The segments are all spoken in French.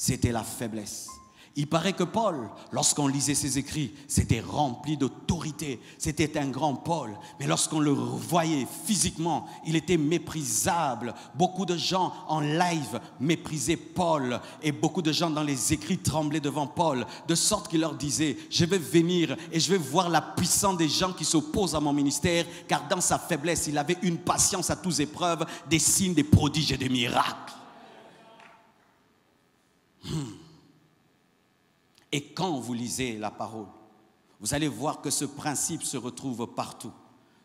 c'était la faiblesse. Il paraît que Paul, lorsqu'on lisait ses écrits, c'était rempli d'autorité. C'était un grand Paul. Mais lorsqu'on le voyait physiquement, il était méprisable. Beaucoup de gens en live méprisaient Paul. Et beaucoup de gens dans les écrits tremblaient devant Paul. De sorte qu'il leur disait, je vais venir et je vais voir la puissance des gens qui s'opposent à mon ministère. Car dans sa faiblesse, il avait une patience à toutes épreuves, des signes, des prodiges et des miracles. Et quand vous lisez la parole, vous allez voir que ce principe se retrouve partout.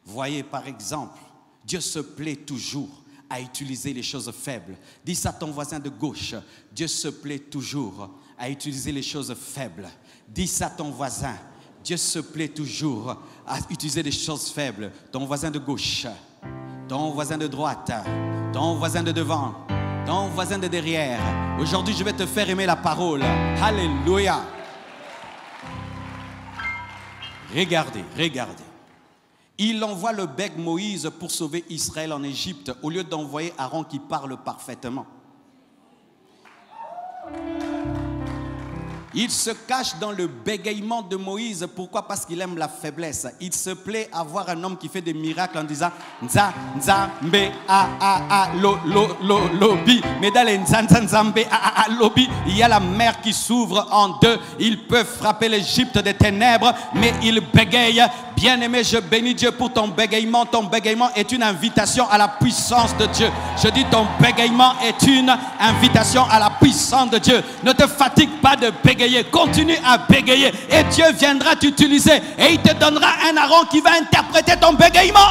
Voyez par exemple, Dieu se plaît toujours à utiliser les choses faibles. Dis ça à ton voisin de gauche, Dieu se plaît toujours à utiliser les choses faibles. Dis ça à ton voisin, Dieu se plaît toujours à utiliser les choses faibles. Ton voisin de gauche, ton voisin de droite, ton voisin de devant, ton voisin de derrière. Aujourd'hui, je vais te faire aimer la parole. Alléluia. Regardez, regardez. Il envoie le bec Moïse pour sauver Israël en Égypte au lieu d'envoyer Aaron qui parle parfaitement. Il se cache dans le bégaiement de Moïse. Pourquoi? Parce qu'il aime la faiblesse. Il se plaît à voir un homme qui fait des miracles en disant Nza, nza, mbe, lobi. Mais dans les nza, nza, nza, mbe, lobi, il y a la mer qui s'ouvre en deux. Ils peuvent frapper l'Égypte des ténèbres, mais il bégaye. Bien-aimé, je bénis Dieu pour ton bégaiement. Ton bégaiement est une invitation à la puissance de Dieu. Je dis ton bégaiement est une invitation à la puissance de Dieu. Ne te fatigue pas de bégayer. Continue à bégayer et Dieu viendra t'utiliser et il te donnera un Aaron qui va interpréter ton bégaiement.